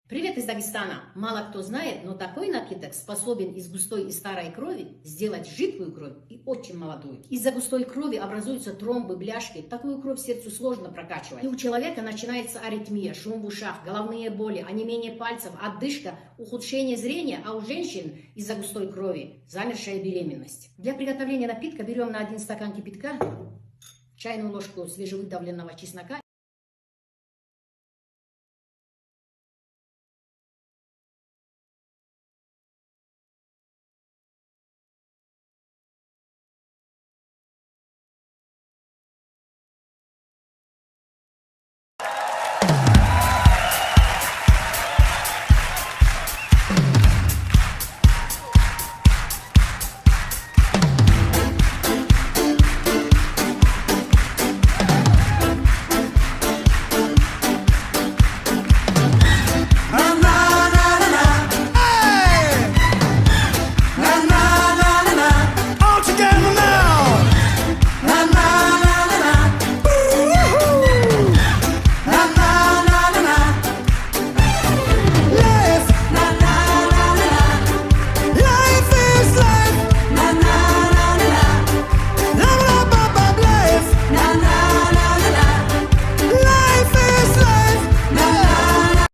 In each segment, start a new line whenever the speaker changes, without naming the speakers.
Привет из Дагестана! Мало кто знает, но такой напиток способен из густой и старой крови сделать жидкую кровь и очень молодую. Из-за густой крови образуются тромбы, бляшки. Такую кровь сердцу сложно прокачивать. И у человека начинается аритмия, шум в ушах, головные боли, онемение пальцев, одышка, ухудшение зрения, а у женщин из-за густой крови замершая беременность. Для приготовления напитка берем на 1 стакан кипятка чайную ложку свежевыдавленного чеснока.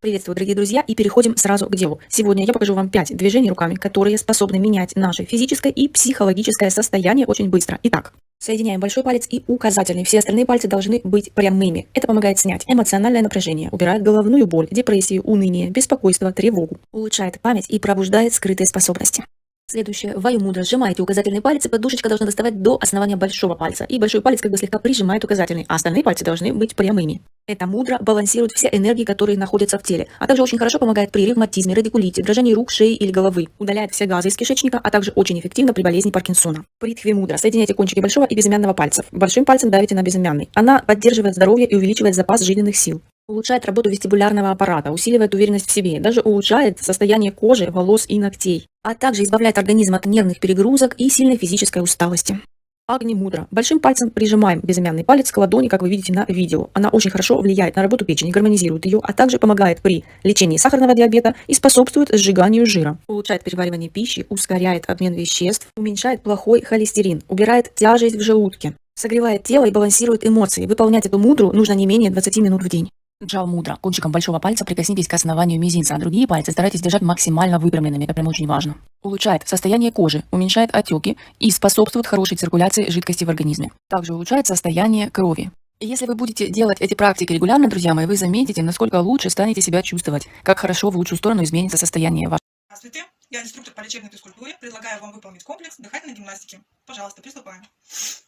Приветствую, дорогие друзья, и переходим сразу к делу. Сегодня я покажу вам 5 движений руками, которые способны менять наше физическое и психологическое состояние очень быстро. Итак, соединяем большой палец и указательный. Все остальные пальцы должны быть прямыми. Это помогает снять эмоциональное напряжение, убирает головную боль, депрессию, уныние, беспокойство, тревогу, улучшает память и пробуждает скрытые способности. Следующее. Ваю мудро. Сжимаете указательный палец, и подушечка должна доставать до основания большого пальца. И большой палец как бы слегка прижимает указательный, а остальные пальцы должны быть прямыми. Это мудро балансирует все энергии, которые находятся в теле, а также очень хорошо помогает при ревматизме, радикулите, дрожании рук, шеи или головы. Удаляет все газы из кишечника, а также очень эффективно при болезни Паркинсона. Притхви мудро. Соединяйте кончики большого и безымянного пальцев. Большим пальцем давите на безымянный. Она поддерживает здоровье и увеличивает запас жизненных сил. Улучшает работу вестибулярного аппарата, усиливает уверенность в себе, даже улучшает состояние кожи, волос и ногтей, а также избавляет организм от нервных перегрузок и сильной физической усталости. Агни мудро. Большим пальцем прижимаем безымянный палец к ладони, как вы видите на видео. Она очень хорошо влияет на работу печени, гармонизирует ее, а также помогает при лечении сахарного диабета и способствует сжиганию жира. Улучшает переваривание пищи, ускоряет обмен веществ, уменьшает плохой холестерин, убирает тяжесть в желудке, согревает тело и балансирует эмоции. Выполнять эту мудру нужно не менее 20 минут в день. Джал мудро. Кончиком большого пальца прикоснитесь к основанию мизинца, а другие пальцы старайтесь держать максимально выпрямленными. Это прям очень важно. Улучшает состояние кожи, уменьшает отеки и способствует хорошей циркуляции жидкости в организме. Также улучшает состояние крови. И если вы будете делать эти практики регулярно, друзья мои, вы заметите, насколько лучше станете себя чувствовать, как хорошо в лучшую сторону изменится состояние ваше.
Здравствуйте, я инструктор по лечебной физкультуре. Предлагаю вам выполнить комплекс дыхательной гимнастики. Пожалуйста, приступаем.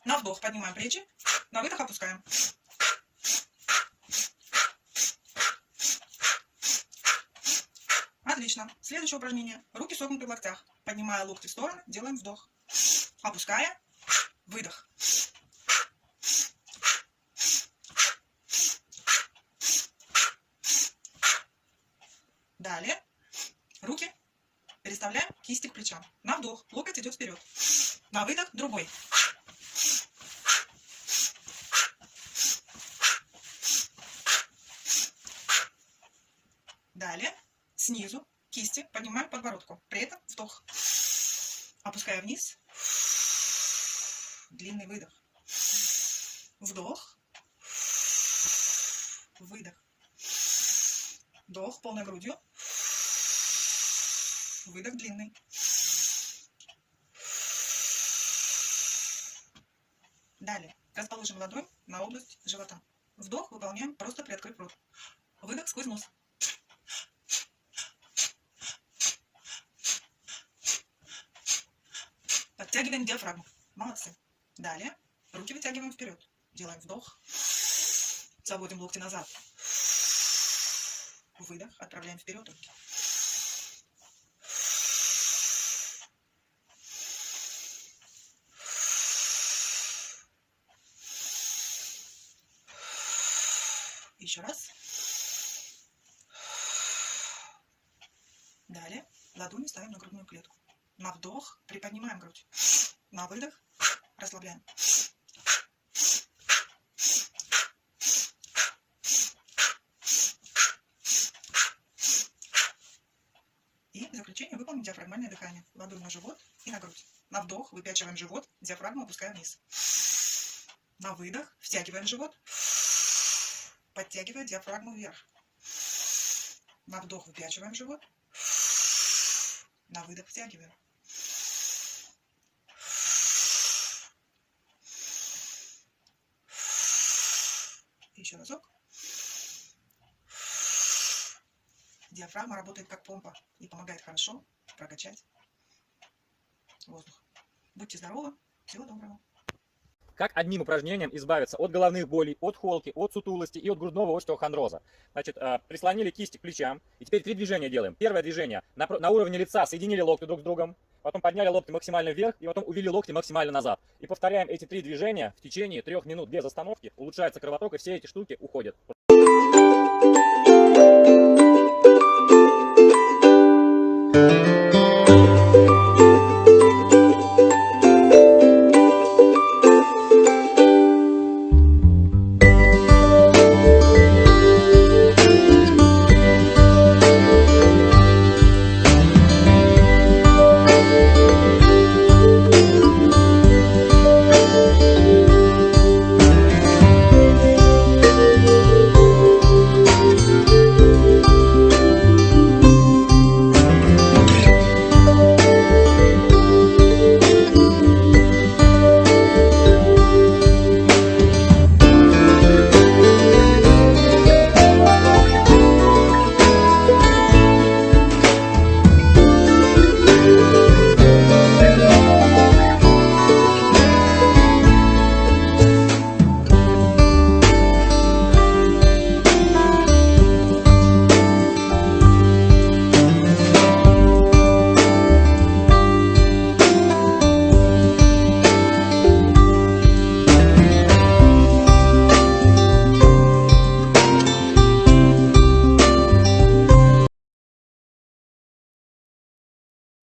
На вдох поднимаем плечи, на выдох опускаем. Отлично. Следующее упражнение. Руки согнуты в локтях. Поднимая локти в стороны, делаем вдох. Опуская, выдох. Далее руки переставляем кисти к плечам. На вдох локоть идет вперед. На выдох другой. Далее снизу кисти поднимаем к подбородку. При этом вдох. Опуская вниз. Длинный выдох. Вдох. Выдох. Вдох полной грудью. Выдох длинный. Далее расположим ладонь на область живота. Вдох выполняем, просто приоткрыв рот. Выдох сквозь нос. Подтягиваем диафрагму. Молодцы. Далее руки вытягиваем вперед. Делаем вдох. Заводим локти назад. Выдох. Отправляем вперед руки. Еще раз. Далее ладони ставим на грудную клетку. На вдох приподнимаем грудь. На выдох расслабляем. облегчения выполним диафрагмальное дыхание. Ладонь на живот и на грудь. На вдох выпячиваем живот, диафрагму опускаем вниз. На выдох втягиваем живот, подтягивая диафрагму вверх. На вдох выпячиваем живот, на выдох втягиваем. Еще разок. Диафрагма работает как помпа и помогает хорошо прокачать воздух. Будьте здоровы. Всего доброго.
Как одним упражнением избавиться от головных болей, от холки, от сутулости и от грудного остеохондроза. Значит, прислонили кисти к плечам. И теперь 3 движения делаем. Первое движение. На уровне лица соединили локти друг с другом. Потом подняли локти максимально вверх. И потом увели локти максимально назад. И повторяем эти 3 движения в течение 3 минут без остановки. Улучшается кровоток, и все эти штуки уходят.